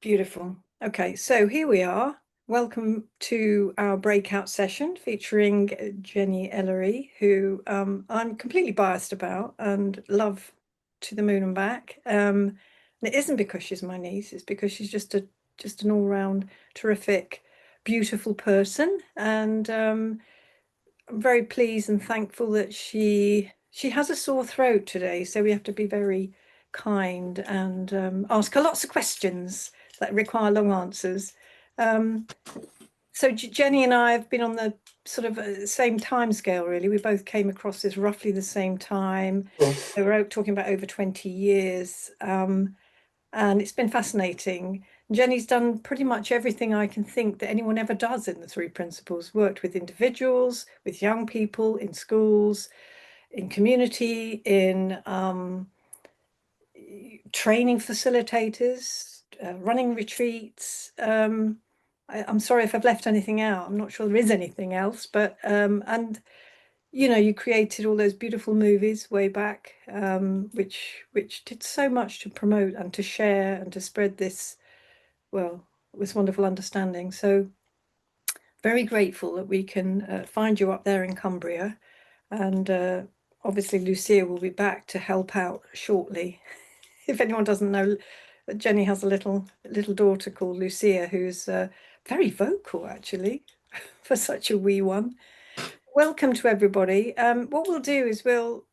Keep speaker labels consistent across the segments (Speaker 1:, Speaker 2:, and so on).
Speaker 1: Beautiful. Okay, so here we are. Welcome to our breakout session featuring Jenny Elleray, who I'm completely biased about and love to the moon and back. And it isn't because she's my niece; it's because she's just an all-round terrific, beautiful person. And I'm very pleased and thankful that she has a sore throat today, so we have to be very kind and ask her lots of questions that require long answers. Um, so Jenny and I have been on the sort of same time scale, really. We both came across this roughly the same time. We were out talking about over 20 years. And it's been fascinating. Jenny's done pretty much everything I can think that anyone ever does in the three principles, worked with individuals, with young people, in schools, in community, in training facilitators, running retreats. I'm sorry if I've left anything out. I'm not sure there is anything else, but and you know, you created all those beautiful movies way back, which did so much to promote and to share and to spread this, well, this wonderful understanding. So very grateful that we can find you up there in Cumbria, and obviously Lucia will be back to help out shortly. If anyone doesn't know, Jenny has a little daughter called Lucia who's very vocal actually for such a wee one. Welcome to everybody. What we'll do is we'll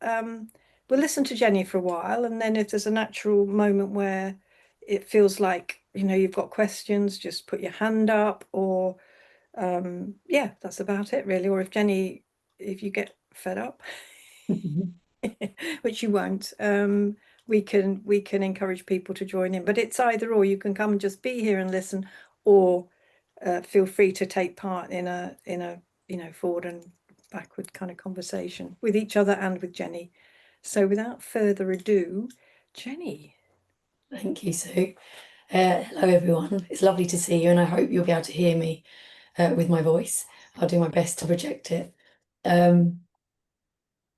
Speaker 1: listen to Jenny for a while, and then if there's a natural moment where it feels like you've got questions, just put your hand up, or yeah, that's about it really. Or if you get fed up, which you won't, we can encourage people to join in. But it's either or. You can come and just be here and listen, or feel free to take part in a forward and backward kind of conversation with each other and with Jenny. So without further ado, Jenny.
Speaker 2: Thank you, Sue. Hello, everyone. It's lovely to see you, and I hope you'll be able to hear me with my voice. I'll do my best to project it. Yeah,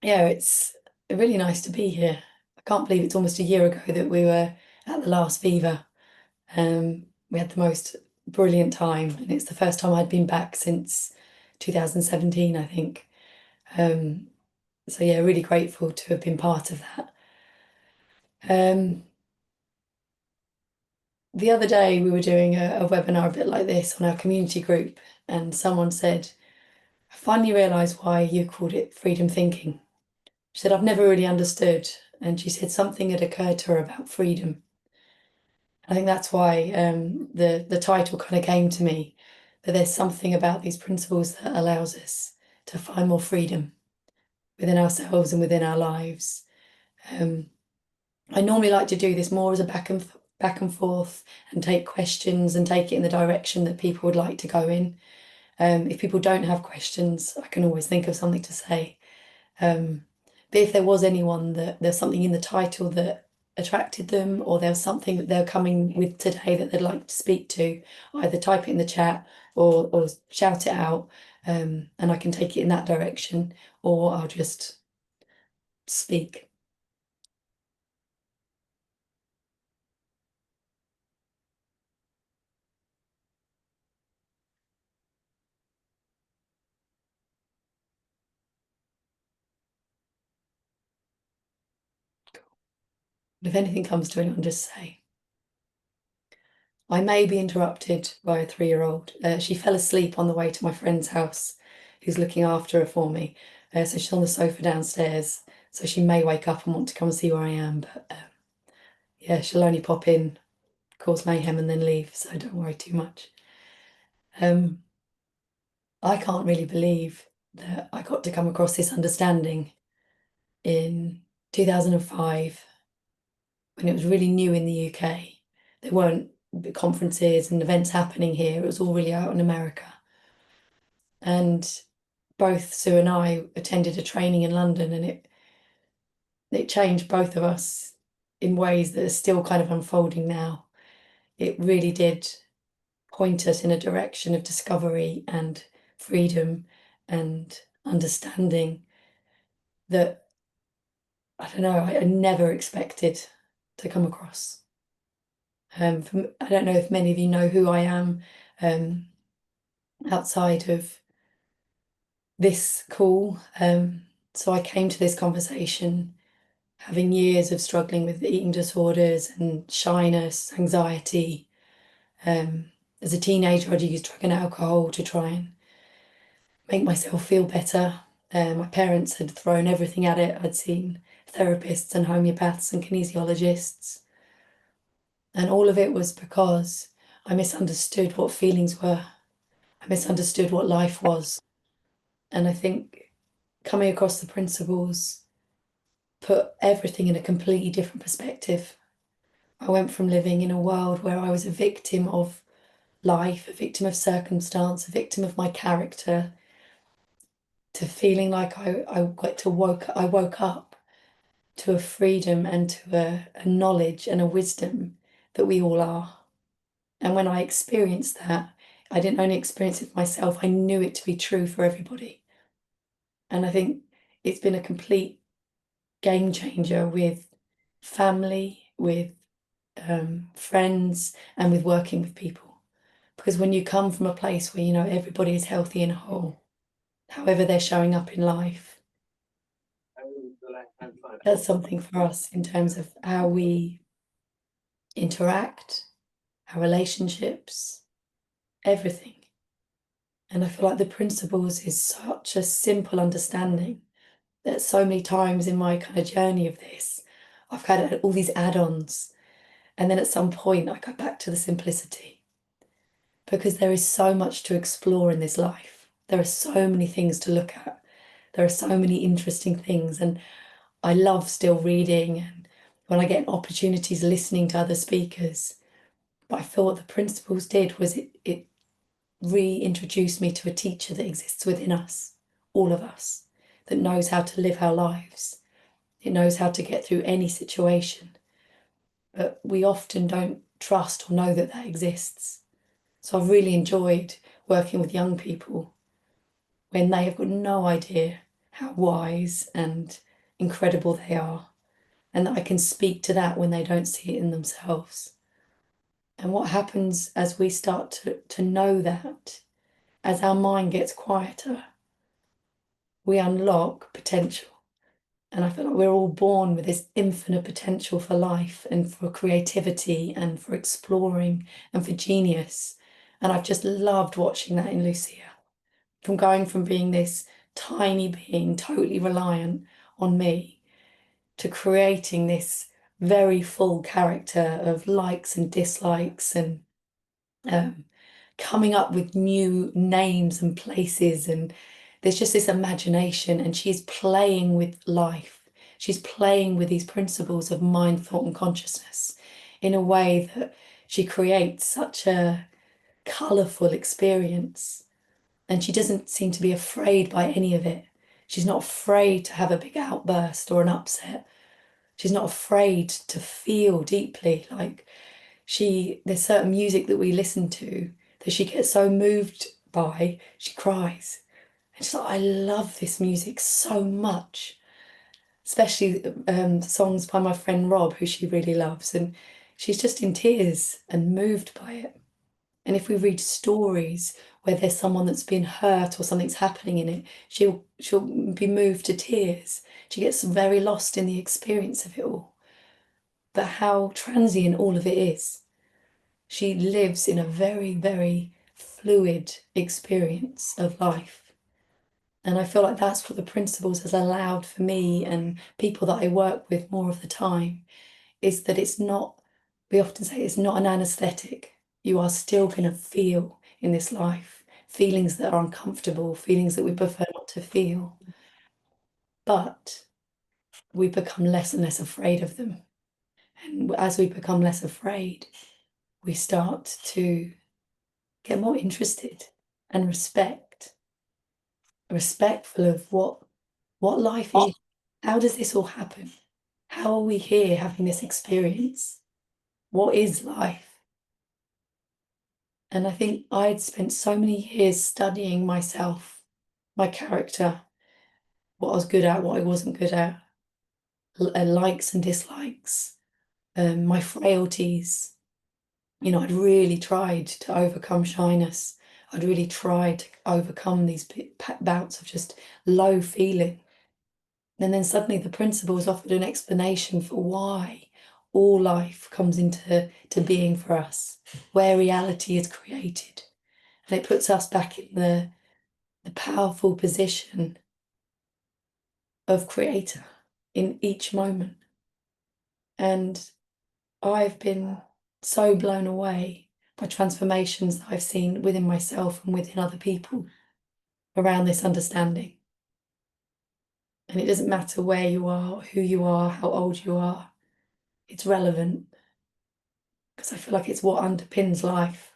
Speaker 2: it's really nice to be here. I can't believe it's almost a year ago that we were at the last Viva. We had the most brilliant time, and it's the first time I'd been back since 2017, I think. So yeah, really grateful to have been part of that. The other day we were doing a webinar a bit like this on our community group, and someone said, I finally realised why you called it freedom thinking. She said, I've never really understood. And she said something had occurred to her about freedom. I think that's why the title kind of came to me, that there's something about these principles that allows us to find more freedom within ourselves and within our lives. I normally like to do this more as a back and forth and take questions and take it in the direction that people would like to go in. If people don't have questions, I can always think of something to say. But if there was anyone that there's something in the title that attracted them, or there's something that they're coming with today that they'd like to speak to, either type it in the chat or shout it out, and I can take it in that direction, or I'll just speak. If anything comes to anyone, just say. I may be interrupted by a 3-year-old. She fell asleep on the way to my friend's house, who's looking after her for me. So she's on the sofa downstairs. So she may wake up and want to come and see where I am. But yeah, she'll only pop in, cause mayhem, and then leave. So don't worry too much. I can't really believe that I got to come across this understanding in 2005, when it was really new in the UK. There weren't conferences and events happening here. It was all really out in America. And both Sue and I attended a training in London, and it changed both of us in ways that are still kind of unfolding now. It really did point us in a direction of discovery and freedom and understanding that, I don't know, I never expected to come across. I don't know if many of you know who I am um, outside of this call. So I came to this conversation having years of struggling with eating disorders and shyness, anxiety. As a teenager, I'd used drug and alcohol to try and make myself feel better. My parents had thrown everything at it. I'd seen therapists and homeopaths and kinesiologists. And all of it was because I misunderstood what feelings were. I misunderstood what life was. And I think coming across the principles put everything in a completely different perspective. I went from living in a world where I was a victim of life, a victim of circumstance, a victim of my character, to feeling like I woke up to a freedom and to a knowledge and a wisdom that we all are. And when I experienced that, I didn't only experience it for myself, I knew it to be true for everybody. And I think it's been a complete game changer with family, with friends, and with working with people. Because when you come from a place where you know everybody is healthy and whole, however they're showing up in life, that's something for us in terms of how we interact, our relationships, everything. And I feel like the principles is such a simple understanding that so many times in my kind of journey of this, I've had all these add-ons. And then at some point, I go back to the simplicity because there is so much to explore in this life. There are so many things to look at. There are so many interesting things. And I love still reading. And when I get opportunities listening to other speakers, but I feel what the principles did was it reintroduced me to a teacher that exists within us, all of us, that knows how to live our lives. It knows how to get through any situation. But we often don't trust or know that that exists. So I've really enjoyed working with young people when they have got no idea how wise and incredible they are, and that I can speak to that when they don't see it in themselves. And what happens as we start to know that, as our mind gets quieter, we unlock potential. And I feel like we're all born with this infinite potential for life and for creativity and for exploring and for genius. And I've just loved watching that in Lucia. From going from being this tiny being, totally reliant on me, to creating this very full character of likes and dislikes and um, coming up with new names and places. And there's just this imagination, and she's playing with life. She's playing with these principles of mind, thought, and consciousness in a way that she creates such a colourful experience. And she doesn't seem to be afraid by any of it. She's not afraid to have a big outburst or an upset. She's not afraid to feel deeply. Like there's certain music that we listen to that she gets so moved by, she cries. And she's like, I love this music so much, especially songs by my friend Rob, who she really loves. And she's just in tears and moved by it. And if we read stories where there's someone that's been hurt or something's happening in it, she'll be moved to tears. She gets very lost in the experience of it all. But how transient all of it is. She lives in a very, very fluid experience of life. And I feel like that's what the principles has allowed for me and people that I work with more of the time, is that it's not, we often say it's not an anesthetic. You are still going to feel in this life feelings that are uncomfortable, feelings that we prefer not to feel. But we become less and less afraid of them. And as we become less afraid, we start to get more interested and respectful of what life is. How does this all happen? How are we here having this experience? What is life? And I think I'd spent so many years studying myself, my character, what I was good at, what I wasn't good at, likes and dislikes, my frailties, You know, I'd really tried to overcome shyness. I'd really tried to overcome these bouts of just low feeling. And then suddenly the principles offered an explanation for why all life comes into being for us, where reality is created. And it puts us back in the powerful position of creator in each moment. And I've been so blown away by transformations that I've seen within myself and within other people around this understanding. And it doesn't matter where you are, who you are, how old you are, it's relevant because I feel like it's what underpins life.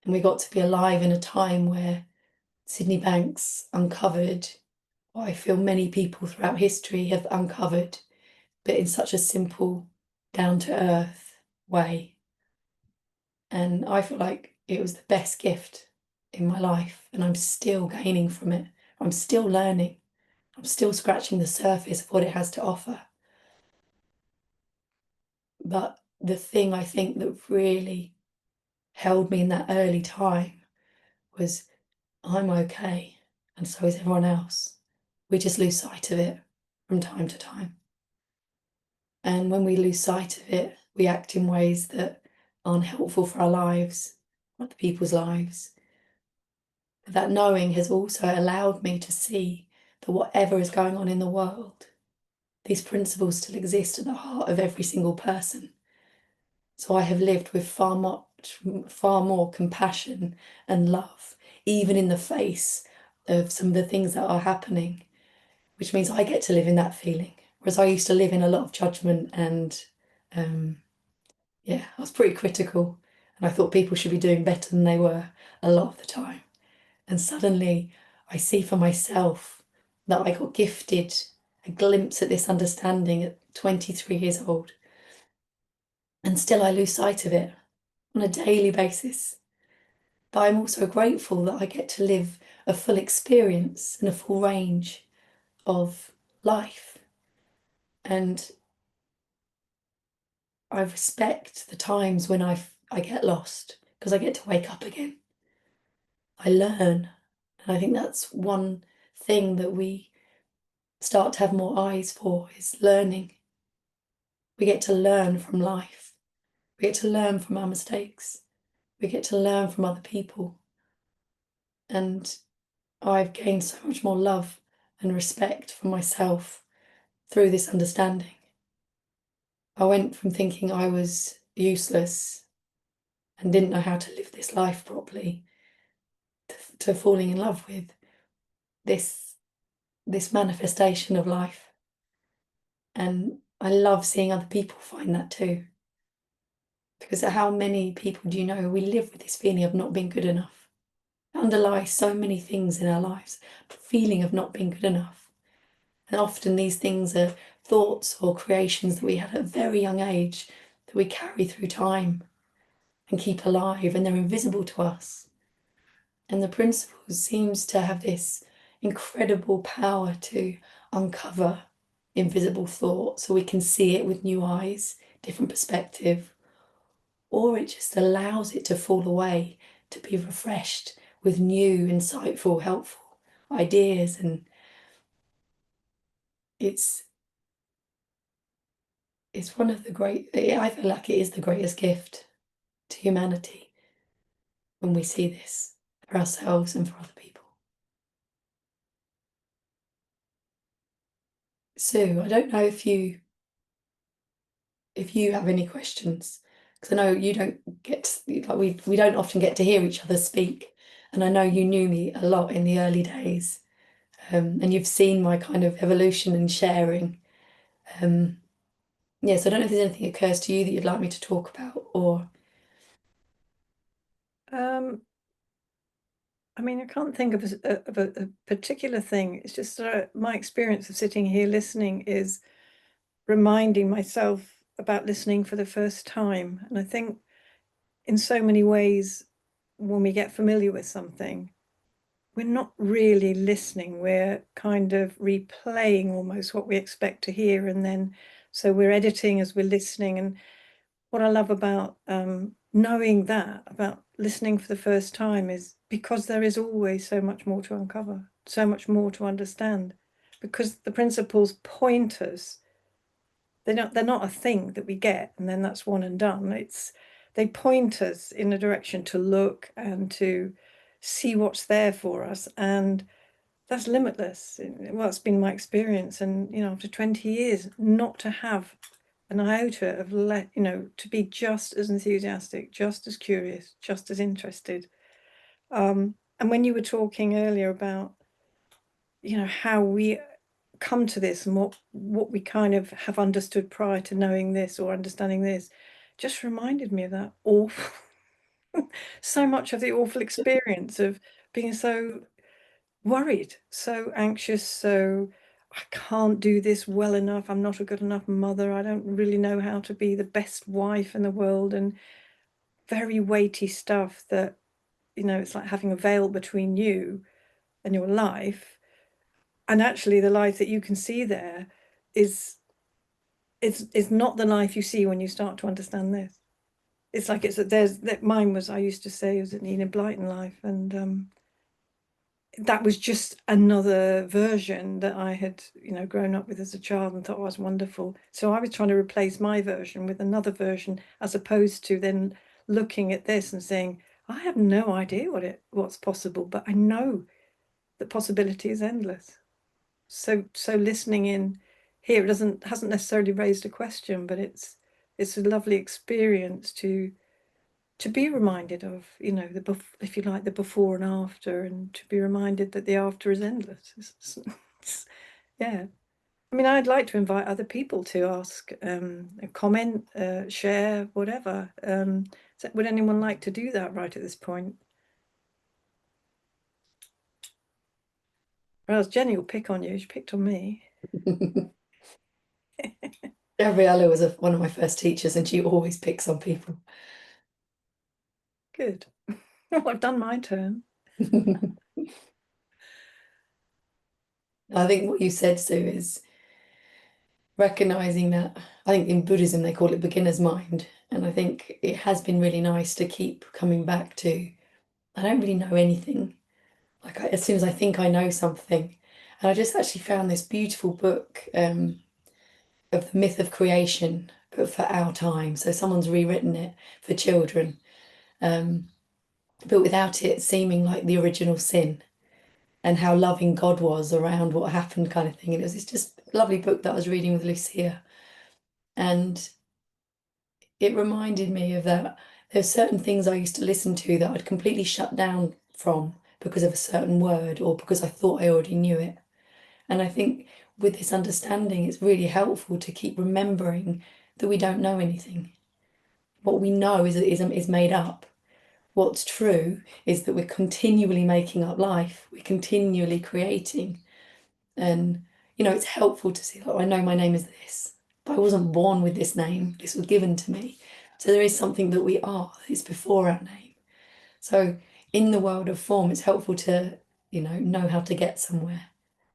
Speaker 2: And we got to be alive in a time where Sydney Banks uncovered what I feel many people throughout history have uncovered, but in such a simple, down to earth way. And I feel like it was the best gift in my life, and I'm still gaining from it. I'm still learning. I'm still scratching the surface of what it has to offer. But the thing I think that really held me in that early time was I'm okay, and so is everyone else. We just lose sight of it from time to time. And when we lose sight of it, we act in ways that aren't helpful for our lives, other people's lives. But that knowing has also allowed me to see that whatever is going on in the world, these principles still exist at the heart of every single person. So I have lived with far more compassion and love, even in the face of some of the things that are happening, which means I get to live in that feeling. Whereas I used to live in a lot of judgment and, yeah, I was pretty critical and I thought people should be doing better than they were a lot of the time. And suddenly I see for myself that I got gifted a glimpse at this understanding at 23 years old. And still I lose sight of it on a daily basis. But I'm also grateful that I get to live a full experience and a full range of life. And I respect the times when I get lost because I get to wake up again. I learn. And I think that's one thing that we start to have more eyes for is learning. We get to learn from life. We get to learn from our mistakes. We get to learn from other people. And I've gained so much more love and respect for myself through this understanding. I went from thinking I was useless and didn't know how to live this life properly to falling in love with this manifestation of life. And I love seeing other people find that too. Because how many people do you know we live with this feeling of not being good enough? It underlies so many things in our lives, the feeling of not being good enough. And often these things are thoughts or creations that we had at a very young age that we carry through time and keep alive, and they're invisible to us. And the principles seems to have this incredible power to uncover invisible thought so we can see it with new eyes, different perspective, or it just allows it to fall away, to be refreshed with new, insightful, helpful ideas. And it's one of the I feel like it is the greatest gift to humanity when we see this for ourselves and for other people. Sue, I don't know if you have any questions, because I know you don't we don't often get to hear each other speak, and I know you knew me a lot in the early days, and you've seen my kind of evolution and sharing. Yes, I don't know if there's anything that occurs to you that you'd like me to talk about, or
Speaker 1: Um, I mean, I can't think of a particular thing. It's just my experience of sitting here listening is reminding myself about listening for the first time. And I think in so many ways, when we get familiar with something, we're not really listening. We're kind of replaying almost what we expect to hear. And then, so we're editing as we're listening. And what I love about knowing that about listening for the first time is because there is always so much more to uncover, so much more to understand, because the principles point us. They're not a thing that we get and then that's one and done. They point us in a direction to look and to see what's there for us, and that's limitless. Well, it's been my experience, and after 20 years, not to have an iota of to be just as enthusiastic, just as curious, just as interested. And when you were talking earlier about how we come to this and what we kind of have understood prior to knowing this or understanding this, just reminded me of that awful so much of the awful experience of being so worried, so anxious, so I can't do this well enough, I'm not a good enough mother, I don't really know how to be the best wife in the world, and very weighty stuff that it's like having a veil between you and your life. And actually the life that you can see there is not the life you see when you start to understand this. It's like there's that mine was, I used to say, it was an Enid Blyton life, and that was just another version that I had, grown up with as a child and thought was wonderful. So I was trying to replace my version with another version, as opposed to then looking at this and saying, I have no idea what's possible, but I know that possibility is endless. So listening in here, hasn't necessarily raised a question, but it's a lovely experience to be reminded of, if you like, the before and after, and to be reminded that the after is endless. Yeah. I mean, I'd like to invite other people to ask, comment, share, whatever. Would anyone like to do that right at this point? Whereas Jenny will pick on you. She picked on me.
Speaker 2: Gabriella was one of my first teachers, and she always picks on people.
Speaker 1: Good. Well, I've done my turn.
Speaker 2: I think what you said, Sue, is recognizing that. I think in Buddhism they call it beginner's mind, and I think it has been really nice to keep coming back to, I don't really know anything. Like as soon as I think I know something, and I just actually found this beautiful book of the myth of creation, but for our time. So someone's rewritten it for children, but without it seeming like the original sin, and how loving God was around what happened, kind of thing. And it was this just lovely book that I was reading with Lucia, and it reminded me of that. There's certain things I used to listen to that I'd completely shut down from because of a certain word or because I thought I already knew it. And I think with this understanding, it's really helpful to keep remembering that we don't know anything. What we know is made up. What's true is that we're continually making up life, we're continually creating. And, it's helpful to see, like, I know my name is this, but I wasn't born with this name, this was given to me. So there is something that we are, it's before our name. So in the world of form, it's helpful to, know how to get somewhere,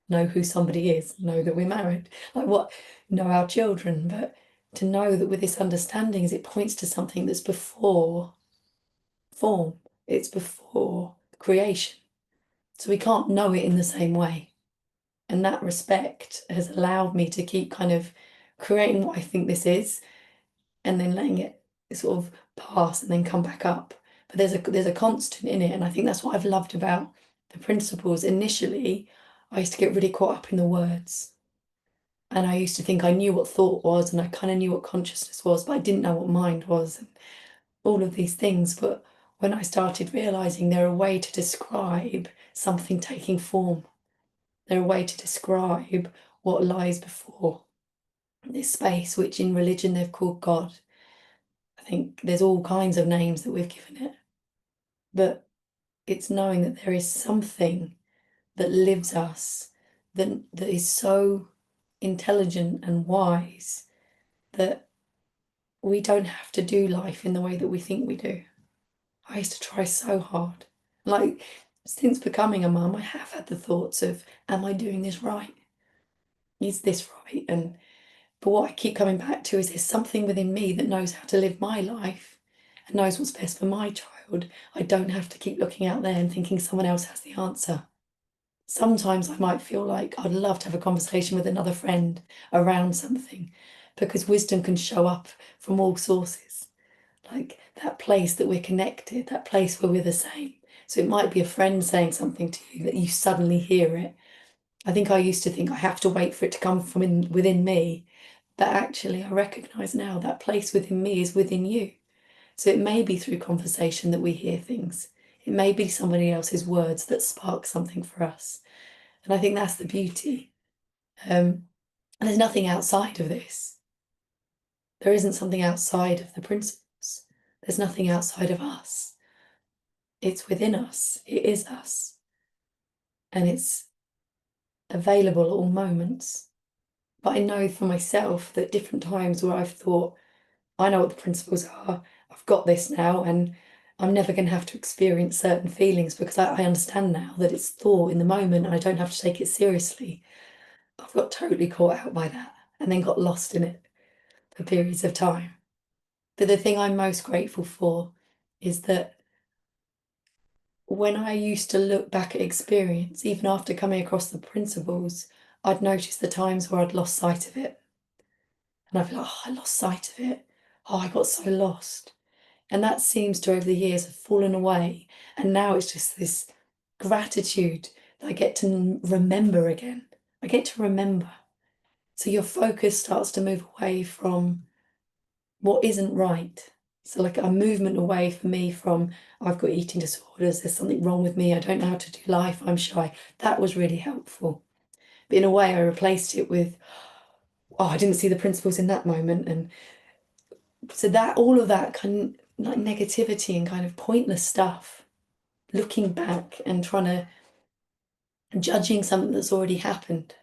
Speaker 2: know who somebody is, know that we're married, know our children, but to know that with this understanding is it points to something that's before form, it's before creation. So we can't know it in the same way. And that respect has allowed me to keep kind of creating what I think this is and then letting it sort of pass and then come back up. But there's a constant in it. And I think that's what I've loved about the principles. Initially, I used to get really caught up in the words. And I used to think I knew what thought was and I kind of knew what consciousness was, but I didn't know what mind was and all of these things. But when I started realizing they're a way to describe something taking form, they're a way to describe what lies before this space, which in religion they've called God. I think there's all kinds of names that we've given it, but it's knowing that there is something that lives us, that is so intelligent and wise that we don't have to do life in the way that we think we do. I used to try so hard. Like, since becoming a mum, I have had the thoughts of, am I doing this right? Is this right? But what I keep coming back to is there's something within me that knows how to live my life. and knows what's best for my child, I don't have to keep looking out there and thinking someone else has the answer. Sometimes I might feel like I'd love to have a conversation with another friend around something, because wisdom can show up from all sources. Like that place that we're connected, that place where we're the same. So it might be a friend saying something to you that you suddenly hear it. I think I used to think I have to wait for it to come from within me, but actually I recognize now that place within me is within you. So it may be through conversation that we hear things. It may be somebody else's words that spark something for us. And I think that's the beauty. And there's nothing outside of this. There isn't something outside of the principles. There's nothing outside of us. It's within us. It is us. And it's available at all moments. But I know for myself that different times where I've thought, I know what the principles are, I've got this now, and I'm never going to have to experience certain feelings because I understand now that it's thought in the moment and I don't have to take it seriously. I've got totally caught out by that and then got lost in it for periods of time. But the thing I'm most grateful for is that when I used to look back at experience, even after coming across the principles, I'd notice the times where I'd lost sight of it. And I'd be like, oh, I lost sight of it. Oh, I got so lost. And that seems to, over the years, have fallen away. And now it's just this gratitude that I get to remember again. I get to remember. So your focus starts to move away from what isn't right. So like a movement away for me from, I've got eating disorders, there's something wrong with me, I don't know how to do life, I'm shy. That was really helpful. But in a way, I replaced it with, oh, I didn't see the principles in that moment. And so that all of that kind of like negativity and kind of pointless stuff, looking back and trying to judging something that's already happened.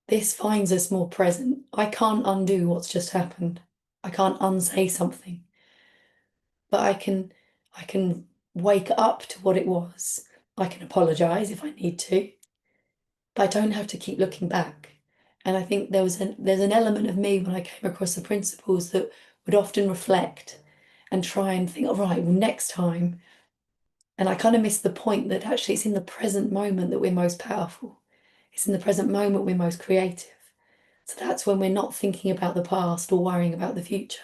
Speaker 2: This finds us more present. I can't undo what's just happened. I can't unsay something. But I can wake up to what it was. I can apologize if I need to, but I don't have to keep looking back. And I think there's an element of me when I came across the principles that would often reflect and try and think, all right, well, next time. And I kind of miss the point that actually it's in the present moment that we're most powerful. It's in the present moment we're most creative. So that's when we're not thinking about the past or worrying about the future.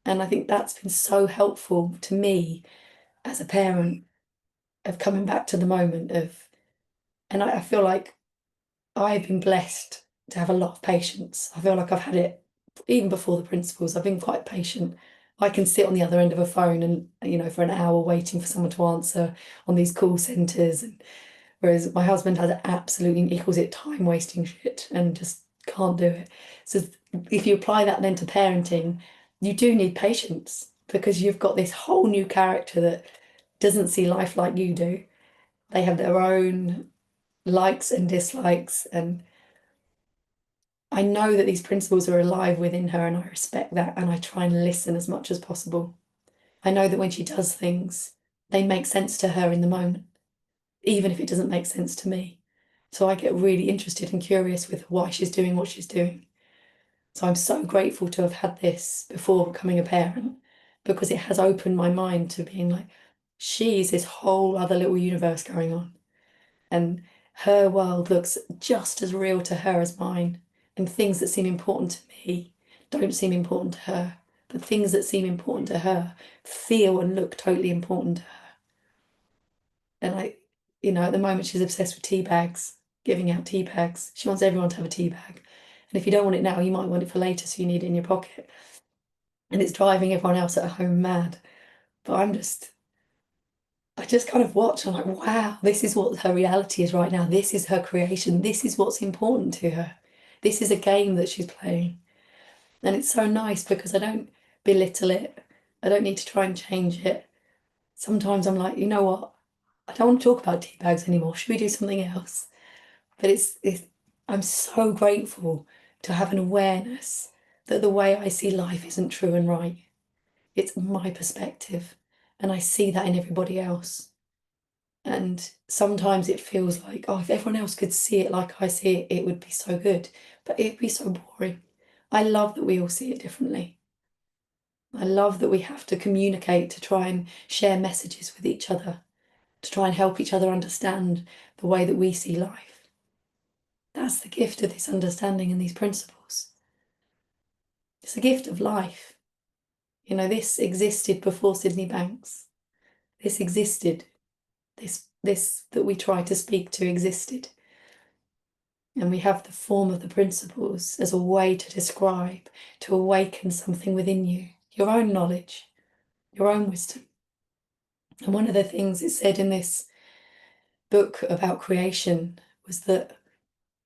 Speaker 2: And I think that's been so helpful to me as a parent of coming back to the moment of, and I feel like I've been blessed to have a lot of patience. I feel like I've had it even before the principles. I've been quite patient. I can sit on the other end of a phone and, for an hour waiting for someone to answer on these call centres. And whereas my husband has absolutely, he calls it time wasting shit and just can't do it. So if you apply that then to parenting, you do need patience because you've got this whole new character that doesn't see life like you do. They have their own likes and dislikes, and I know that these principles are alive within her, and I respect that, and I try and listen as much as possible. I know that when she does things, they make sense to her in the moment, even if it doesn't make sense to me. So I get really interested and curious with why she's doing what she's doing. So I'm so grateful to have had this before becoming a parent because it has opened my mind to being like, she's this whole other little universe going on. And her world looks just as real to her as mine. And things that seem important to me don't seem important to her. But things that seem important to her feel and look totally important to her. And at the moment she's obsessed with tea bags, giving out tea bags. She wants everyone to have a tea bag. And if you don't want it now, you might want it for later, so you need it in your pocket. And it's driving everyone else at home mad. But I just kind of watch. I'm like, wow, this is what her reality is right now. This is her creation. This is what's important to her. This is a game that she's playing. And it's so nice because I don't belittle it. I don't need to try and change it. Sometimes I'm like, you know what? I don't want to talk about tea bags anymore. Should we do something else? But I'm so grateful to have an awareness that the way I see life isn't true and right. It's my perspective. And I see that in everybody else. And sometimes it feels like, oh, if everyone else could see it like I see it, it would be so good. But it'd be so boring. I love that we all see it differently. I love that we have to communicate to try and share messages with each other, to try and help each other understand the way that we see life. That's the gift of this understanding and these principles. It's a gift of life. You know, this existed before Sydney Banks. This existed. This that we try to speak to existed. And we have the form of the principles as a way to describe, to awaken something within you, your own knowledge, your own wisdom. And one of the things it said in this book about creation was that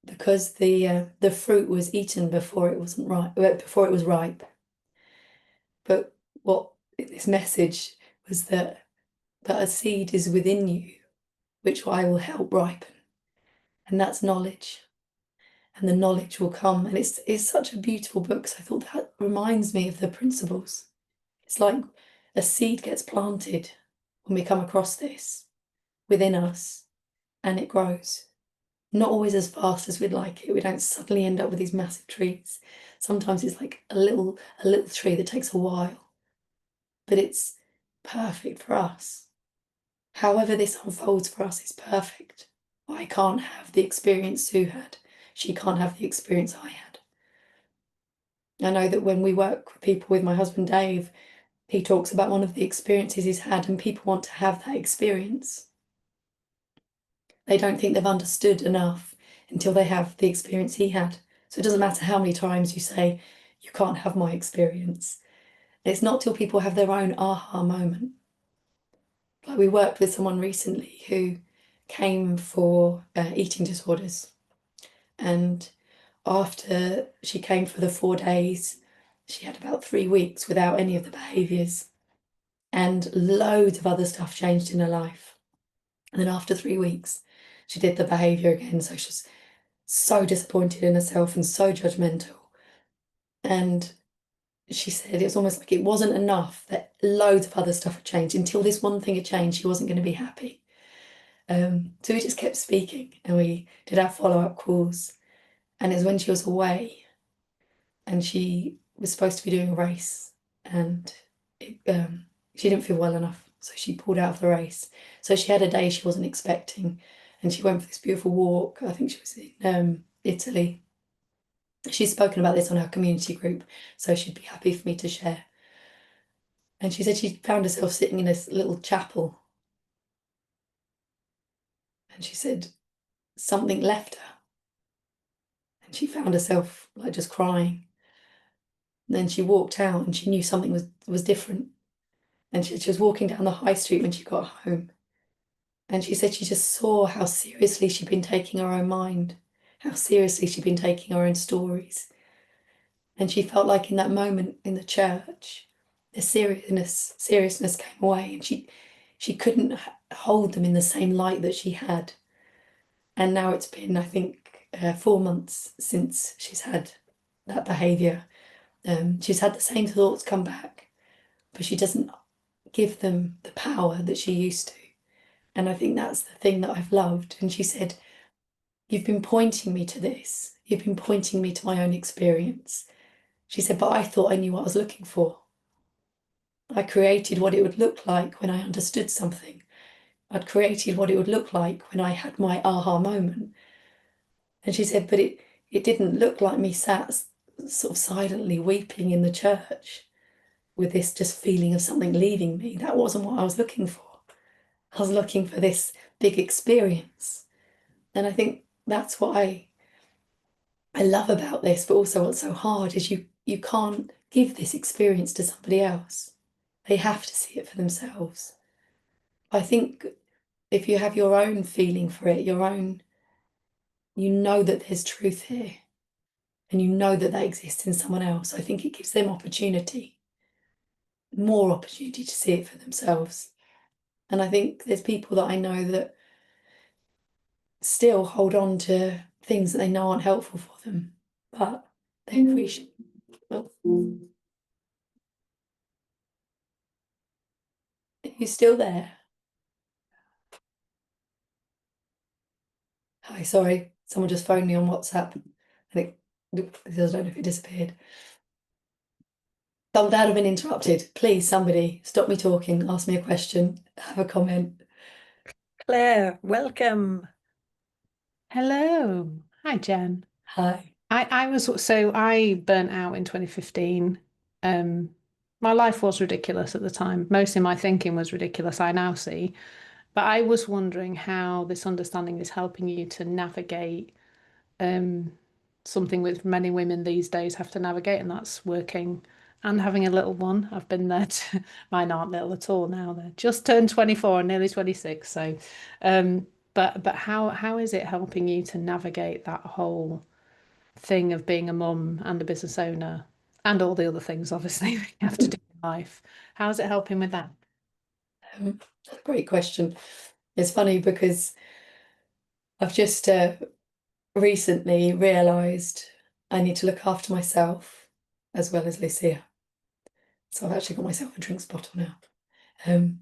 Speaker 2: because the fruit was eaten before it wasn't ripe, before it was ripe. But what this message was that a seed is within you, which I will help ripen, and that's knowledge. And the knowledge will come. And it's such a beautiful book. So I thought that reminds me of the principles. It's like a seed gets planted when we come across this within us, and it grows. Not always as fast as we'd like it. We don't suddenly end up with these massive trees. Sometimes it's like a little tree that takes a while, but it's perfect for us. However this unfolds for us is perfect. I can't have the experience Sue had. She can't have the experience I had. I know that when we work with people, with my husband Dave, he talks about one of the experiences he's had, and people want to have that experience. They don't think they've understood enough until they have the experience he had. So it doesn't matter how many times you say, you can't have my experience. It's not till people have their own aha moment. Like we worked with someone recently who came for eating disorders. And after she came for the 4 days, she had about 3 weeks without any of the behaviours. And loads of other stuff changed in her life. And then after 3 weeks, she did the behaviour again. So she was so disappointed in herself and so judgmental. And she said it was almost like it wasn't enough that loads of other stuff had changed. Until this one thing had changed, she wasn't going to be happy. So we just kept speaking, and we did our follow-up calls. And it was when she was away and she was supposed to be doing a race, and she didn't feel well enough, so she pulled out of the race. So she had a day she wasn't expecting, and she went for this beautiful walk. I think she was in Italy. She's spoken about this on her community group, so she'd be happy for me to share. And she said she found herself sitting in this little chapel, and she said something left her, and she found herself like just crying. And then she walked out, and she knew something was different. And she was walking down the high street when she got home. And she said she just saw how seriously she'd been taking her own mind, how seriously she'd been taking her own stories. And she felt like in that moment in the church, the seriousness came away, and she couldn't hold them in the same light that she had. And now it's been, I think, 4 months since she's had that behaviour. She's had the same thoughts come back, but she doesn't give them the power that she used to. And I think that's the thing that I've loved. And she said, you've been pointing me to this. You've been pointing me to my own experience. She said, but I thought I knew what I was looking for. I created what it would look like when I understood something. I'd created what it would look like when I had my aha moment. And she said, but it didn't look like me sat sort of silently weeping in the church with this just feeling of something leaving me. That wasn't what I was looking for. I was looking for this big experience. And I think that's what I love about this, but also what's so hard is you can't give this experience to somebody else. They have to see it for themselves. I think if you have your own feeling for it, you know that there's truth here, and you know that that exists in someone else. I think it gives them more opportunity to see it for themselves. And I think there's people that I know that still hold on to things that they know aren't helpful for them, but they appreciate. Well, are you still there? Hi, sorry, someone just phoned me on WhatsApp. I don't know if it disappeared. I'm glad I've been interrupted. Please, somebody stop me talking, ask me a question, have a comment.
Speaker 1: Claire, welcome.
Speaker 3: Hello. Hi, Jen.
Speaker 2: Hi.
Speaker 3: I burnt out in 2015. Um, my life was ridiculous at the time. Mostly my thinking was ridiculous, I now see. But I was wondering how this understanding is helping you to navigate um, something with many women these days have to navigate, and that's working and having a little one. I've been there to, mine aren't little at all now. They're just turned 24 and nearly 26. So, but how is it helping you to navigate that whole thing of being a mum and a business owner and all the other things obviously you have to do in life? How is it helping with that?
Speaker 2: That's a great question. It's funny because I've just recently realised I need to look after myself as well as Lucia. So I've actually got myself a drinks bottle now.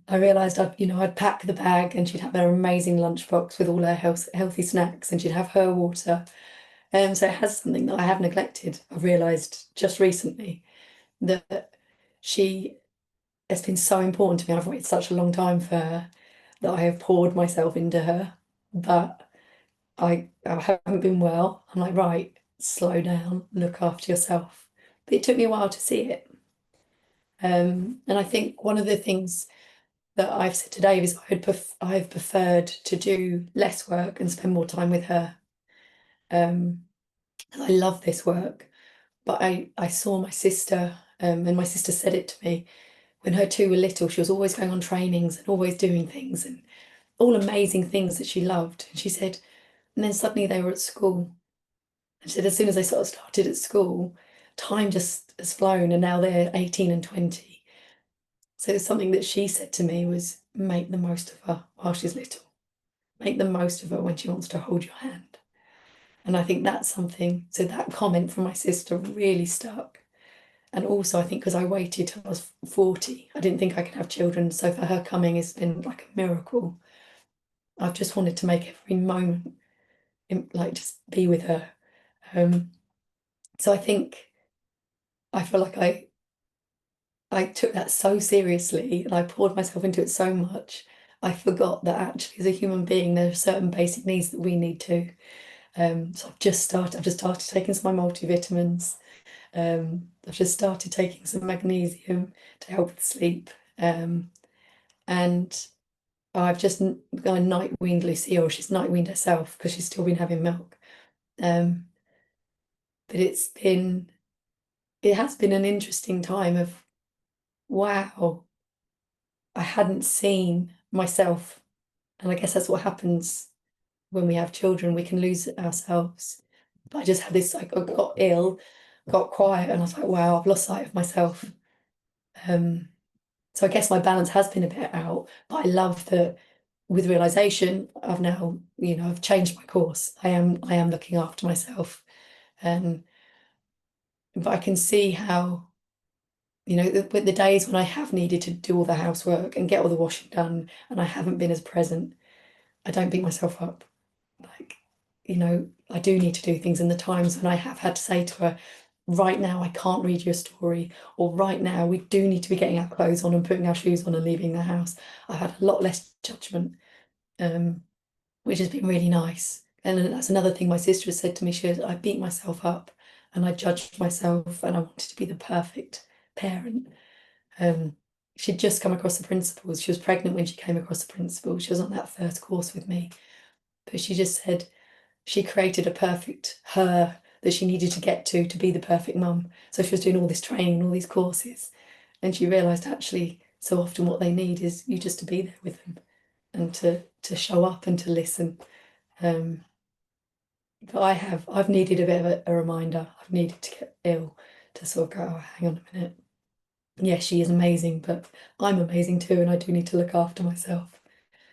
Speaker 2: I realised I'd pack the bag and she'd have her amazing lunchbox with all her healthy snacks and she'd have her water. So it has something that I have neglected. I've realised just recently that she has been so important to me. I've waited such a long time for her that I have poured myself into her, but I haven't been well. I'm like, right, slow down, look after yourself. But it took me a while to see it. And I think one of the things that I've said to Dave is I've preferred to do less work and spend more time with her. And I love this work, but I saw my sister, and my sister said it to me when her two were little. She was always going on trainings and always doing things and all amazing things that she loved. And she said, and then suddenly they were at school. And she said, as soon as they sort of started at school, time just has flown, and now they're 18 and 20. So something that she said to me was make the most of her while she's little. Make the most of her when she wants to hold your hand. And I think that's something, so that comment from my sister really stuck. And also, I think because I waited till I was 40, I didn't think I could have children. So for her coming has been like a miracle. I've just wanted to make every moment like just be with her. Um, so I think I feel like I took that so seriously and I poured myself into it so much. I forgot that actually, as a human being, there are certain basic needs that we need too. So I've just started taking some of my multivitamins. I've just started taking some magnesium to help with sleep. And I've just gone night weaned Lucia, or she's night weaned herself because she's still been having milk. Um, but it has been an interesting time of wow, I hadn't seen myself. And I guess that's what happens when we have children, we can lose ourselves. But I just had this like I got ill, got quiet, and I was like, wow, I've lost sight of myself. Um, so I guess my balance has been a bit out, but I love that with realization, I've now, I've changed my course. I am looking after myself. Um, but I can see how, with the days when I have needed to do all the housework and get all the washing done and I haven't been as present, I don't beat myself up. Like, I do need to do things in the times when I have had to say to her, right now I can't read you a story, or right now we do need to be getting our clothes on and putting our shoes on and leaving the house. I've had a lot less judgment, um, which has been really nice. And then that's another thing my sister has said to me. She goes, I beat myself up and I judged myself and I wanted to be the perfect parent. Um, she'd just come across the principles. She was pregnant when she came across the principles. She was on that first course with me. But she just said she created a perfect her that she needed to get to be the perfect mum. So she was doing all this training, all these courses, and she realised actually so often what they need is you just to be there with them and to show up and to listen. Um, but I've needed a bit of a reminder. I've needed to get ill to sort of go, oh, hang on a minute. Yes, she is amazing, but I'm amazing too, and I do need to look after myself.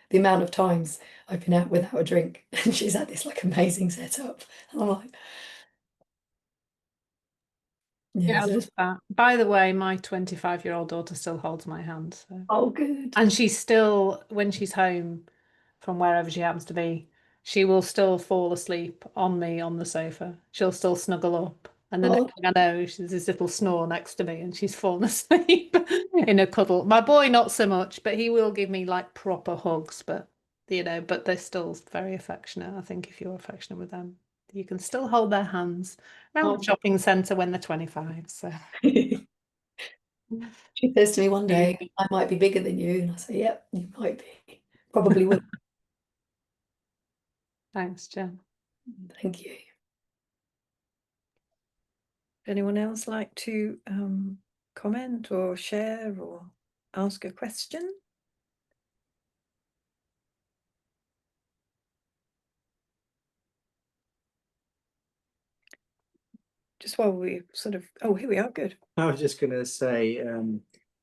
Speaker 2: The amount of times I've been out without a drink and she's had this like amazing setup. And I'm like, yeah,
Speaker 3: Yeah, I
Speaker 2: so
Speaker 3: love that. By the way, my 25-year-old daughter still holds my hand. So.
Speaker 2: oh good.
Speaker 3: And she's still, when she's home from wherever she happens to be, she will still fall asleep on me on the sofa. She'll still snuggle up. And the next thing I know, she's this little snore next to me and she's fallen asleep in a cuddle. My boy, not so much, but he will give me like proper hugs, but but they're still very affectionate. I think if you're affectionate with them, you can still hold their hands around the shopping centre when they're 25. So
Speaker 2: she says to me one day, I might be bigger than you. And I say, yep, you might be. Probably will.
Speaker 3: Thanks, Jen.
Speaker 2: Thank you.
Speaker 1: Anyone else like to comment or share or ask a question? Just while we sort of, oh, here we are, good.
Speaker 4: I was just going to say,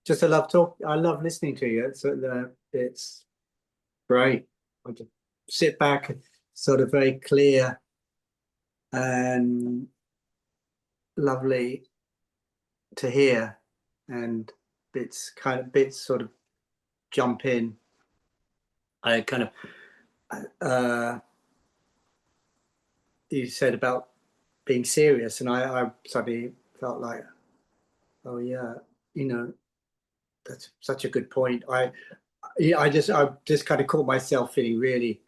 Speaker 4: just I love I love listening to you. It's great. I just sit back, sort of very clear and lovely to hear, and bits sort of jump in. I kind of you said about being serious, and I suddenly felt like, oh yeah, that's such a good point. I just kind of caught myself feeling really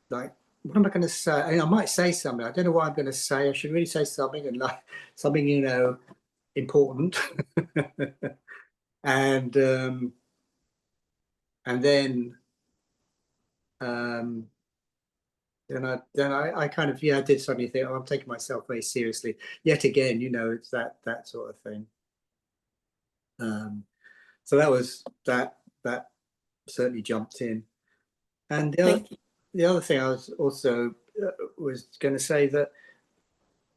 Speaker 4: like, what am I going to say? I might say something. I don't know what I'm going to say. I should really say something, and like something, important. and then I kind of did suddenly think, oh, I'm taking myself very seriously yet again. It's that sort of thing. So that certainly jumped in. And the other thing I was also was going to say that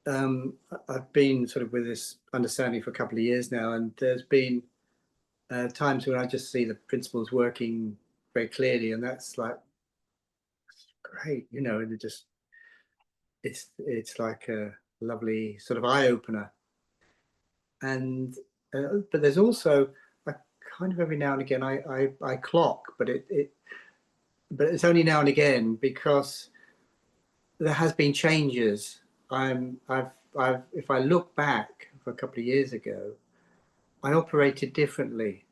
Speaker 4: I've been sort of with this understanding for a couple of years now, and there's been times when I just see the principles working very clearly, and that's like great, and it's like a lovely sort of eye opener. And but there's also a kind of every now and again I clock, but it's only now and again, because there has been changes. If I look back for a couple of years ago, I operated differently,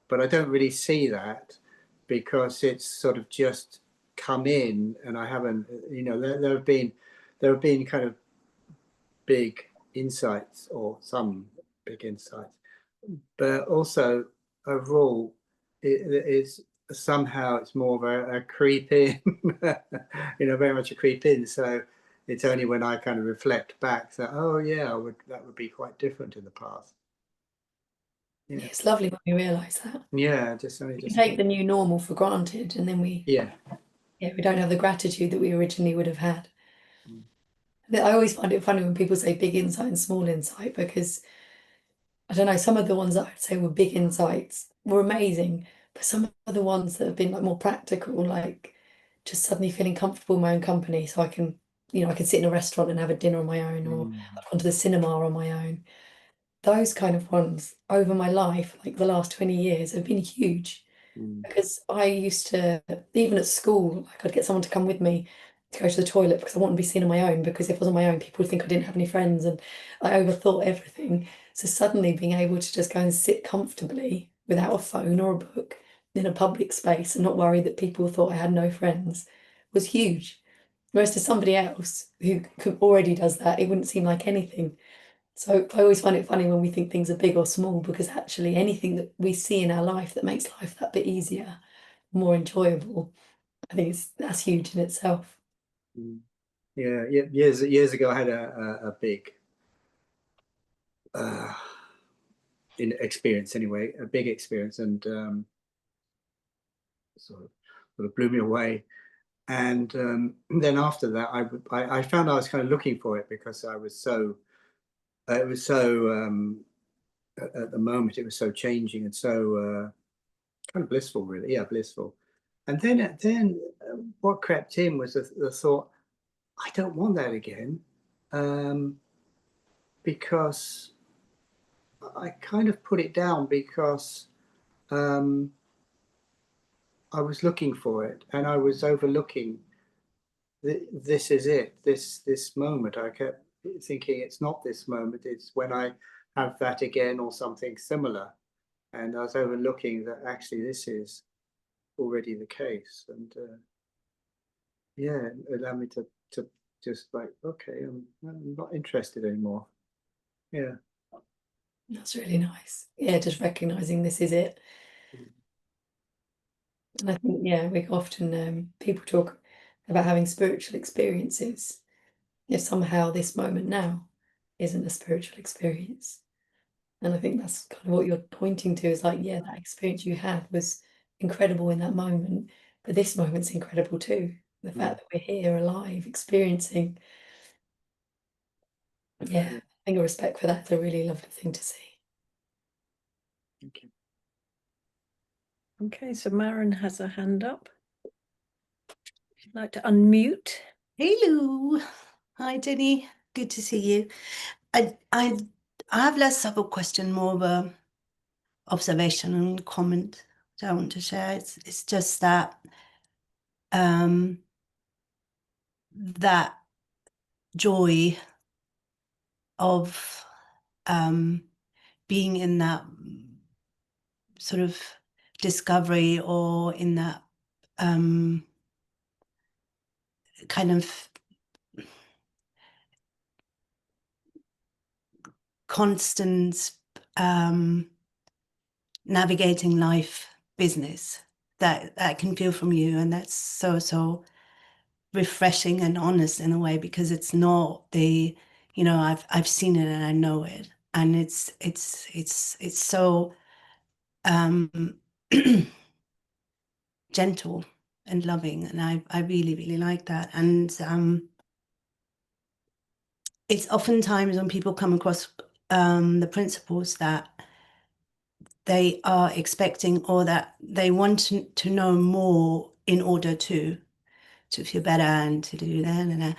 Speaker 4: but I don't really see that because it's sort of just come in, and I haven't, there have been kind of big insights, or some big insights, but also overall it's somehow it's more of a creep in, very much a creep in. So it's only when I kind of reflect back that, oh yeah, that would be quite different in the past.
Speaker 2: Yeah. It's lovely when we realise that.
Speaker 4: Yeah,
Speaker 2: we take the new normal for granted, and then we don't have the gratitude that we originally would have had. I always find it funny when people say big insight and small insight, because I don't know, some of the ones that I'd say were big insights were amazing, but some of the ones that have been like more practical, like just suddenly feeling comfortable in my own company, so I can sit in a restaurant and have a dinner on my own, or I've gone to the cinema on my own. Those kind of ones over my life, like the last 20 years, have been huge. Because I used to, even at school, like I'd get someone to come with me to go to the toilet because I wanted to be seen on my own, because if I was on my own, people would think I didn't have any friends, and I overthought everything. So suddenly being able to just go and sit comfortably without a phone or a book in a public space and not worry that people thought I had no friends was huge. Whereas to somebody else who already does that, it wouldn't seem like anything. So I always find it funny when we think things are big or small, because actually anything that we see in our life that makes life that bit easier, more enjoyable, I think that's huge in itself.
Speaker 4: Yeah. Years ago, I had a big experience anyway, a big experience, and sort of blew me away. And then after that, I found I was kind of looking for it, because it was so at the moment it was so changing and so kind of blissful, really. Yeah, blissful. And then what crept in was the thought, I don't want that again, because I kind of put it down, because I was looking for it, and I was overlooking this is it, this moment. I kept thinking it's not this moment, it's when I have that again or something similar. And I was overlooking that actually this is already the case. And yeah, it allowed me to just like, okay, I'm not interested anymore. Yeah.
Speaker 2: That's really nice. Yeah, just recognizing this is it. And I think, yeah, we often, people talk about having spiritual experiences. If somehow this moment now isn't a spiritual experience. And I think that's kind of what you're pointing to, is like, yeah, that experience you had was incredible in that moment, but this moment's incredible too. The fact that we're here alive, experiencing. Yeah, I think a respect for that's a really lovely thing to see.
Speaker 4: Thank you.
Speaker 1: Okay, so Maren has her hand up. She'd like to unmute.
Speaker 5: Hello. Hi, Jenny. Good to see you. I have less of a question, more of a observation and comment that I want to share. It's just that that joy of being in that sort of discovery, or in that kind of constant navigating life business that I can feel from you, and that's so refreshing and honest in a way, because it's not the, you know, I've seen it and I know it, and it's so gentle and loving, and I really like that. And it's oftentimes when people come across the principles that they are expecting, or that they want to know more in order to feel better and to do that,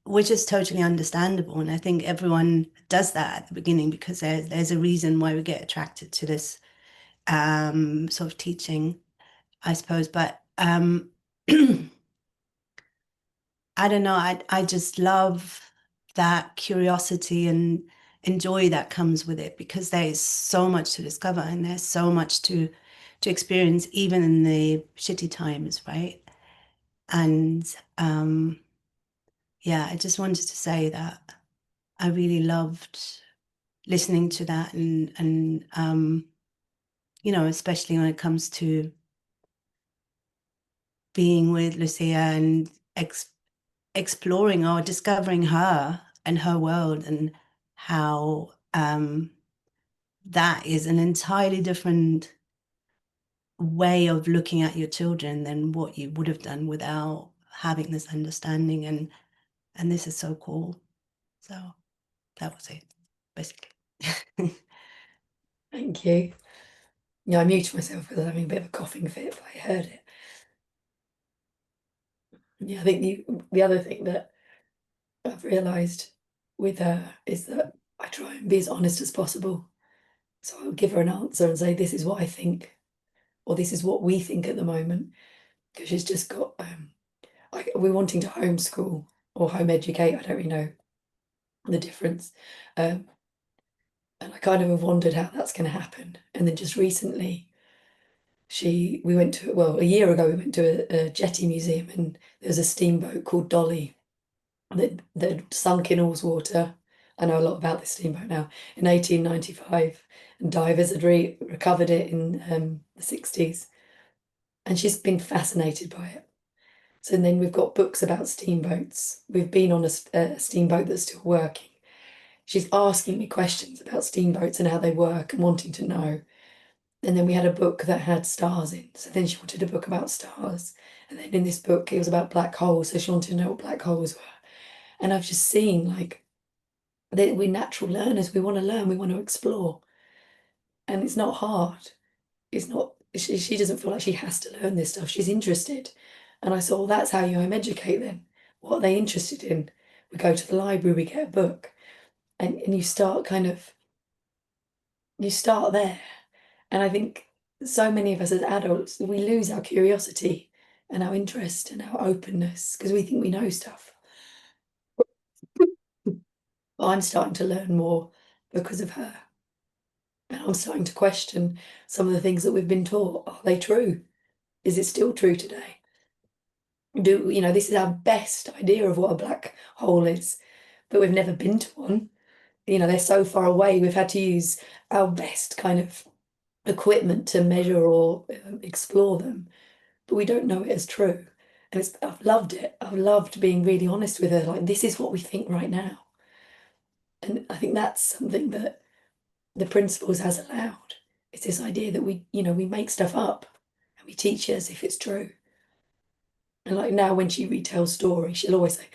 Speaker 5: which is totally understandable. And I think everyone does that at the beginning, because there's a reason why we get attracted to this sort of teaching, I suppose. But I don't know, I just love that curiosity and joy that comes with it, because there is so much to discover, and there's so much to experience, even in the shitty times, right? And yeah, I just wanted to say that I really loved listening to that, and you know, especially when it comes to being with Lucia and exploring or discovering her and her world, and how that is an entirely different way of looking at your children than what you would have done without having this understanding. And this is so cool. So that was it, basically.
Speaker 2: Thank you. Yeah, I muted myself because I was having a bit of a coughing fit, but I heard it. Yeah, I think the other thing that I've realised with her is that I try and be as honest as possible. So I'll give her an answer and say, this is what I think, or this is what we think at the moment, because she's just got, we're wanting to homeschool or home educate, I don't really know the difference. And I kind of have wondered how that's going to happen. And then just recently, we went to, well, a year ago, we went to a jetty museum, and there was a steamboat called Dolly that sunk in Allswater. I know a lot about this steamboat now, in 1895, and divers had recovered it in the 60s, and she's been fascinated by it. So then we've got books about steamboats. We've been on a steamboat that's still working. She's asking me questions about steamboats and how they work, and wanting to know. And then we had a book that had stars in, so then she wanted a book about stars. And then in this book, it was about black holes, so she wanted to know what black holes were. And I've just seen, like, that we're natural learners. We want to learn, we want to explore. And it's not hard. It's not, she doesn't feel like she has to learn this stuff. She's interested. And I saw, well, that's how you home educate then. What are they interested in? We go to the library, we get a book. And you start you start there. And I think so many of us as adults, we lose our curiosity and our interest and our openness because we think we know stuff. But I'm starting to learn more because of her. And I'm starting to question some of the things that we've been taught. Are they true? Is it still true today? This is our best idea of what a black hole is, but we've never been to one. They're so far away, we've had to use our best kind of equipment to measure or explore them, but we don't know it as true. And I've loved it. I've loved being really honest with her, like, this is what we think right now. And I think that's something that the principles has allowed. It's this idea that we make stuff up and we teach it as if it's true. And like now when she retells stories, she'll always say,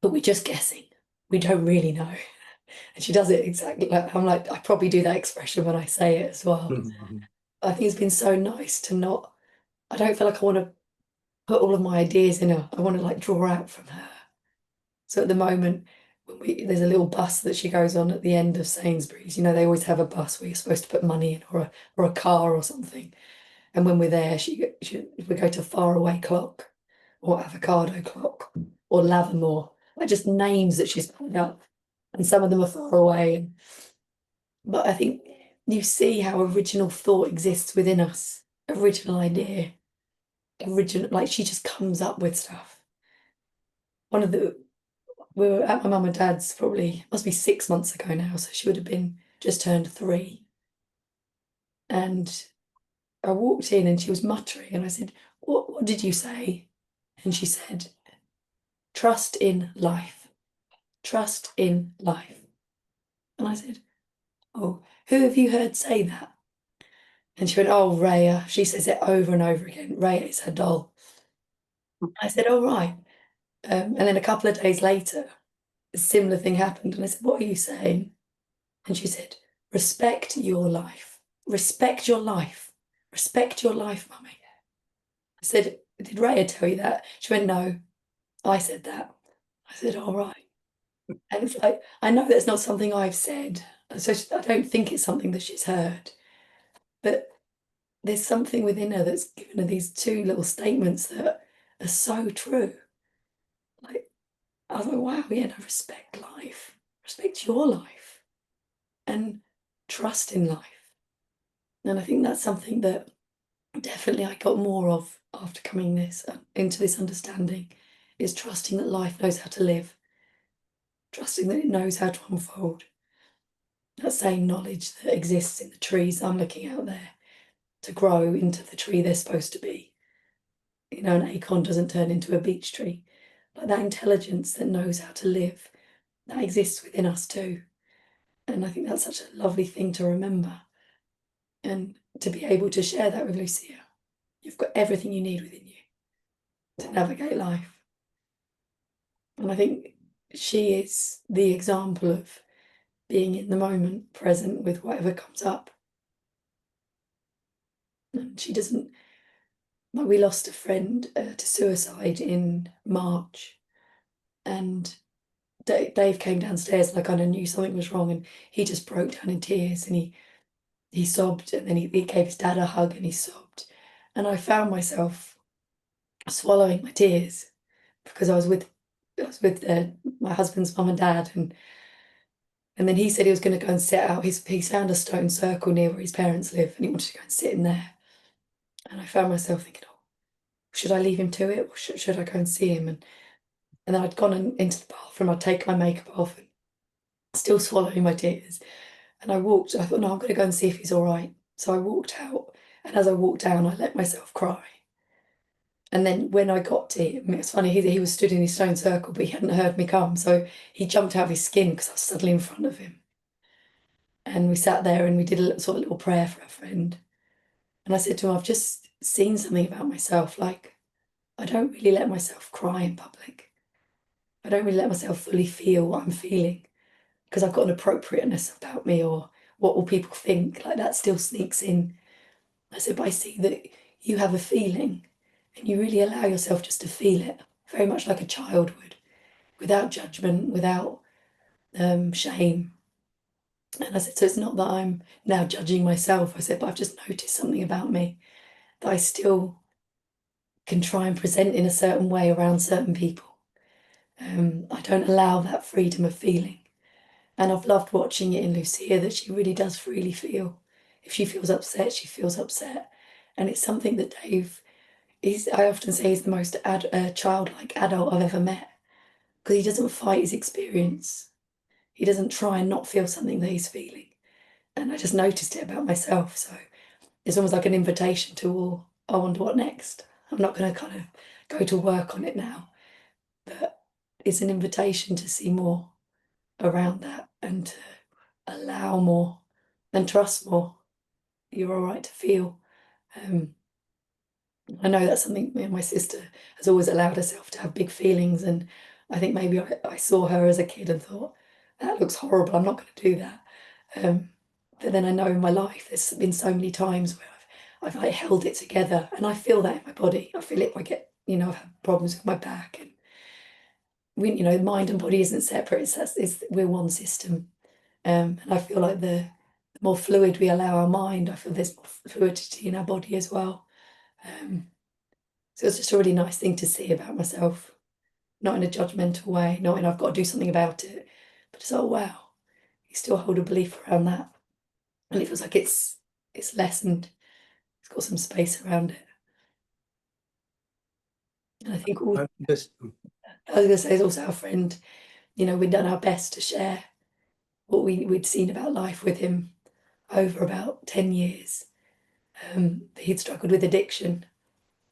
Speaker 2: but we're just guessing. We don't really know. And she does it exactly like, I'm like, I probably do that expression when I say it as well. I think it's been so nice to I don't feel like I want to put all of my ideas in her. I want to like draw out from her. So at the moment, there's a little bus that she goes on at the end of Sainsbury's. They always have a bus where you're supposed to put money in, or a car or something. And when we're there, we go to Faraway Clock, or Avocado Clock, or Lathamore, like just names that she's putting up. And some of them are far away. But I think you see how original thought exists within us, original idea, like she just comes up with stuff. We were at my mum and dad's probably, must be 6 months ago now, so she would have been just turned 3. And I walked in and she was muttering, and I said, what did you say? And she said, trust in life. Trust in life. And I said, oh, who have you heard say that? And she went, oh, Raya. She says it over and over again. Raya is her doll. I said, oh, right. And then a couple of days later, a similar thing happened. And I said, what are you saying? And she said, respect your life. Respect your life. Respect your life, Mummy. I said, did Raya tell you that? She went, no, I said that. I said, all right. And it's like, I know that's not something I've said. So I don't think it's something that she's heard. But there's something within her that's given her these 2 little statements that are so true. Like, I was like, wow, yeah, no, respect life. Respect your life. And trust in life. And I think that's something that definitely I got more of after coming into this understanding, is trusting that life knows how to live, trusting that it knows how to unfold. That same knowledge that exists in the trees I'm looking out there to grow into the tree they're supposed to be. An acorn doesn't turn into a beech tree. But that intelligence that knows how to live, that exists within us too. And I think that's such a lovely thing to remember. And to be able to share that with Lucia. You've got everything you need within you to navigate life. And I think she is the example of being in the moment, present with whatever comes up. And she doesn't, like, we lost a friend to suicide in March, and Dave came downstairs and I kind of knew something was wrong, and he just broke down in tears, and he sobbed, and then he gave his dad a hug and he sobbed. And I found myself swallowing my tears because I was with my husband's mum and dad, and then he said he was going to go and sit out. He's found a stone circle near where his parents live, and he wanted to go and sit in there. And I found myself thinking, oh, should I leave him to it, or should I go and see him? And then I'd gone into the bathroom, I'd take my makeup off, and still swallowing my tears. And I thought, no, I'm going to go and see if he's all right. So I walked out, and as I walked down, I let myself cry. And then when I got to him, it's funny, he was stood in his stone circle, but he hadn't heard me come. So he jumped out of his skin because I was suddenly in front of him. And we sat there and we did a little prayer for our friend. And I said to him, I've just seen something about myself. Like, I don't really let myself cry in public. I don't really let myself fully feel what I'm feeling because I've got an appropriateness about me, or what will people think? Like, that still sneaks in. I said, but I see that you have a feeling and you really allow yourself just to feel it, very much like a child would, without judgment, without shame. And I said, so it's not that I'm now judging myself. I said, but I've just noticed something about me that I still can try and present in a certain way around certain people. I don't allow that freedom of feeling. And I've loved watching it in Lucia that she really does freely feel. If she feels upset, she feels upset. And it's something that Dave is, I often say, he's the most childlike adult I've ever met, because he doesn't fight his experience. He doesn't try and not feel something that he's feeling. And I just noticed it about myself. So it's almost like an invitation to, well, I wonder what next. I'm not going to kind of go to work on it now, but it's an invitation to see more around that and to allow more and trust more. You're all right to feel. I know that's something me and my sister has always allowed herself to have big feelings, and I think maybe I saw her as a kid and thought, that looks horrible, I'm not going to do that. But then I know in my life there's been so many times where I've like held it together, and I feel that in my body. I feel it when I get, I've had problems with my back, and mind and body isn't separate. We're one system. And I feel like the more fluid we allow our mind, I feel there's more fluidity in our body as well. So it's just a really nice thing to see about myself, not in a judgmental way, not in I've got to do something about it, but just, oh wow, you still hold a belief around that. And it feels like it's lessened, it's got some space around it. And I think I was going to say, is also our friend, we'd done our best to share what we'd seen about life with him over about 10 years. He'd struggled with addiction,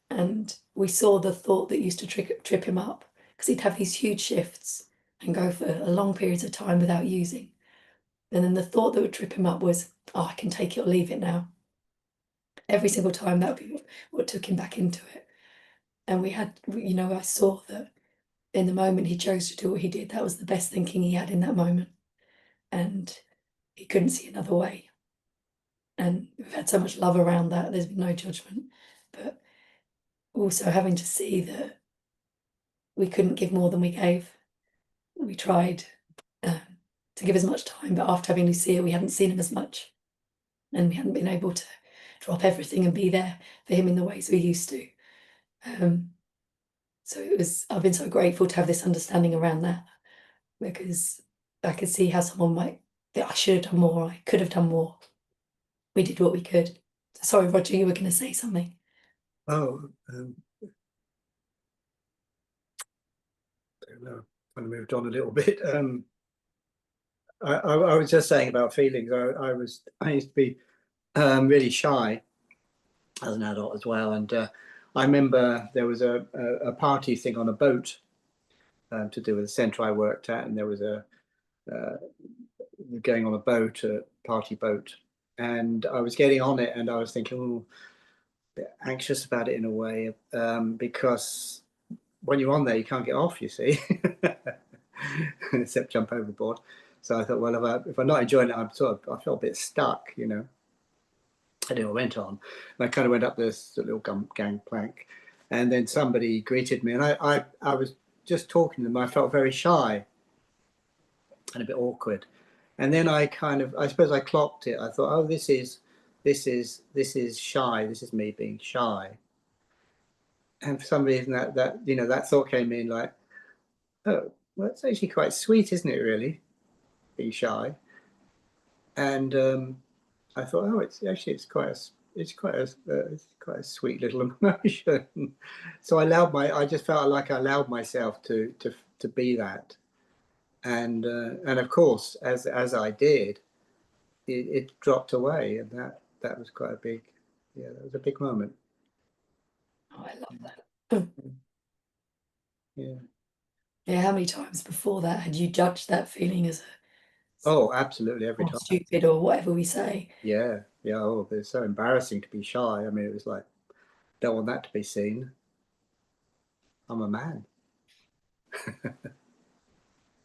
Speaker 2: and we saw the thought that used to trip him up, because he'd have these huge shifts and go for a long periods of time without using. And then the thought that would trip him up was, oh, I can take it or leave it now. Every single time, that would be what took him back into it. And I saw that in the moment he chose to do what he did, that was the best thinking he had in that moment. And he couldn't see another way. And we've had so much love around that, there's been no judgment. But also having to see that we couldn't give more than we gave. We tried to give as much time, but after having Lucia, we hadn't seen him as much. And we hadn't been able to drop everything and be there for him in the ways we used to. So I've been so grateful to have this understanding around that, because I could see how someone might think, I should have done more, I could have done more. We did what we could. Sorry, Roger, you were going to say something.
Speaker 4: Oh, I don't know. Kind of moved on a little bit. I was just saying about feelings. I used to be really shy as an adult as well, and I remember there was a party thing on a boat to do with the centre I worked at, and there was going on a boat, a party boat, and I was getting on it, and I was thinking, oh, a bit anxious about it in a way, because when you're on there, you can't get off, you see, except jump overboard. So I thought, well, if I'm not enjoying it, I felt a bit stuck, And I went on, and I kind of went up this little gangplank, and then somebody greeted me, and I was just talking to them. I felt very shy and a bit awkward, and then I suppose I clocked it. I thought, oh, this is shy. This is me being shy. And for some reason, that thought came in, like, oh, well, it's actually quite sweet, isn't it? Really, being shy. And I thought, oh, it's quite a sweet little emotion. So I just felt like I allowed myself to be that, and of course, as I did, it dropped away, and that was quite a big, that was a big moment.
Speaker 2: Oh, I love that.
Speaker 4: Yeah.
Speaker 2: Yeah, how many times before that had you judged that feeling as
Speaker 4: Oh, absolutely, every time.
Speaker 2: Stupid or whatever we say?
Speaker 4: Yeah. Oh, it's so embarrassing to be shy. I mean, it was like, don't want that to be seen. I'm a man.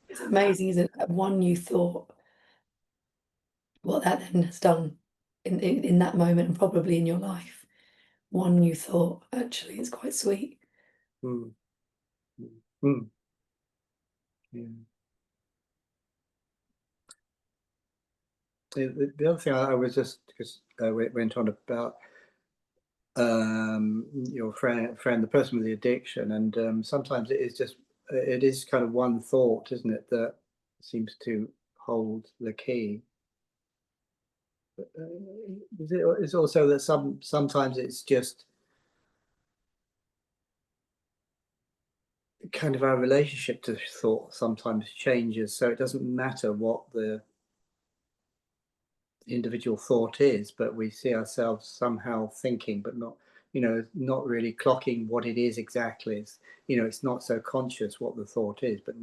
Speaker 2: It's amazing, isn't it? One new thought, what that then has done in that moment, and probably in your life. One new thought, actually, is quite sweet.
Speaker 4: Mm. Mm. Yeah. The other thing I was just, because went on about your friend, the person with the addiction, and sometimes it is kind of one thought, isn't it, that seems to hold the key. It's also that sometimes it's just kind of our relationship to thought sometimes changes, so it doesn't matter what the individual thought is, but we see ourselves somehow thinking, but not, you know, not really clocking what it is exactly. It's, you know, it's not so conscious what the thought is, but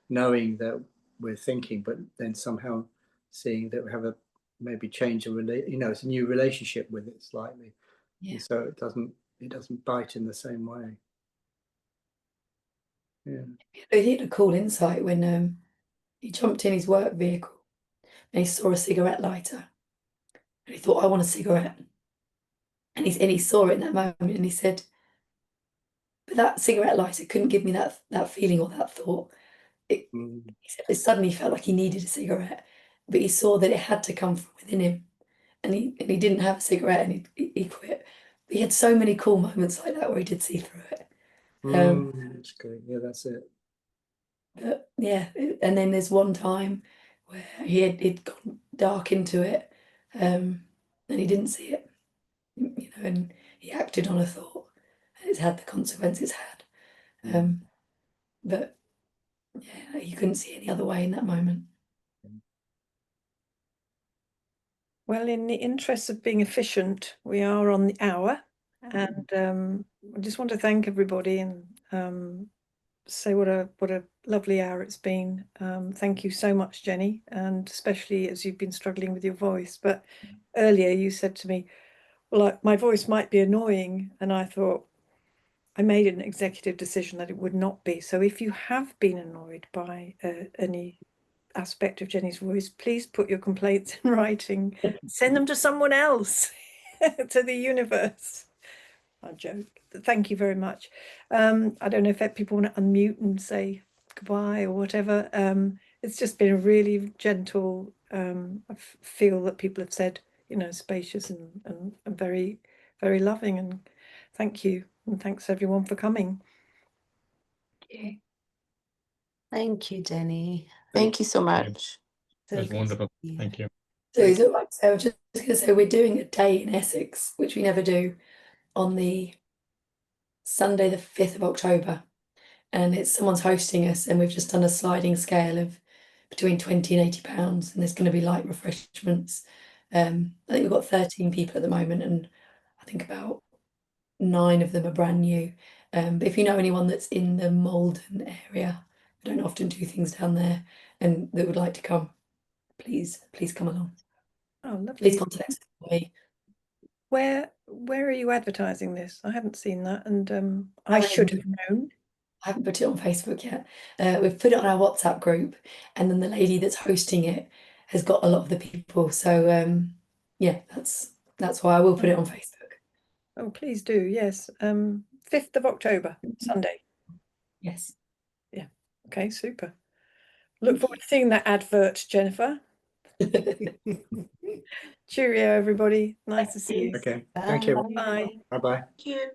Speaker 4: knowing that we're thinking, but then somehow seeing that we have a maybe change of, you know, it's a new relationship with it slightly.
Speaker 2: Yeah.
Speaker 4: And so it doesn't bite in the same way. Yeah.
Speaker 2: He had a cool insight when he jumped in his work vehicle and he saw a cigarette lighter. And he thought, I want a cigarette. And he saw it in that moment and he said, but that cigarette lighter couldn't give me that feeling or that thought. He said it suddenly felt like he needed a cigarette, but he saw that it had to come from within him. And he didn't have a cigarette and he quit. But he had so many cool moments like that where he did see through it.
Speaker 4: That's good. Yeah, that's it.
Speaker 2: But yeah, and then there's one time where he'd gone dark into it, and he didn't see it, you know, and he acted on a thought, and it's had the consequence it's had. But yeah, you couldn't see any other way in that moment.
Speaker 1: Well, in the interest of being efficient, we are on the hour, and I just want to thank everybody and say what a lovely hour it's been. Thank you so much, Jenny, and especially as you've been struggling with your voice. But earlier you said to me, well, my voice might be annoying, and I thought I made an executive decision that it would not be. So if you have been annoyed by any aspect of Jenny's voice, please put your complaints in writing. Send them to someone else, to the universe. I joke. Thank you very much. I don't know if people want to unmute and say goodbye or whatever. It's just been a really gentle, I feel that people have said, you know, spacious and very, very loving. And thank you. And thanks everyone for coming.
Speaker 2: Yeah.
Speaker 5: Thank you, Jenny.
Speaker 6: Thank you so much.
Speaker 5: So
Speaker 7: It was
Speaker 5: good to
Speaker 7: wonderful.
Speaker 5: see you.
Speaker 7: Thank you.
Speaker 2: So I was just going to say, we're doing a day in Essex, which we never do, on the Sunday, the 5th of October. And it's someone's hosting us, and we've just done a sliding scale of between £20 and £80, and there's going to be light refreshments. I think we've got 13 people at the moment, and I think about 9 of them are brand new. But if you know anyone that's in the Malden area, I don't often do things down there, and that would like to come, please come along.
Speaker 1: Oh, lovely.
Speaker 2: Please contact me.
Speaker 1: Where are you advertising this? I haven't seen that, and I should have known.
Speaker 2: I haven't put it on Facebook yet. We've put it on our WhatsApp group, and then the lady that's hosting it has got a lot of the people. So yeah, that's why I will put it on Facebook.
Speaker 1: Oh, please do. Yes. 5th of October, Sunday.
Speaker 2: Yes.
Speaker 1: Yeah. Okay, super. Look forward to seeing that advert, Jennifer. Cheerio, everybody. Nice to see you.
Speaker 4: Okay. Thank you.
Speaker 1: Bye.
Speaker 4: Bye-bye.
Speaker 6: Thank you.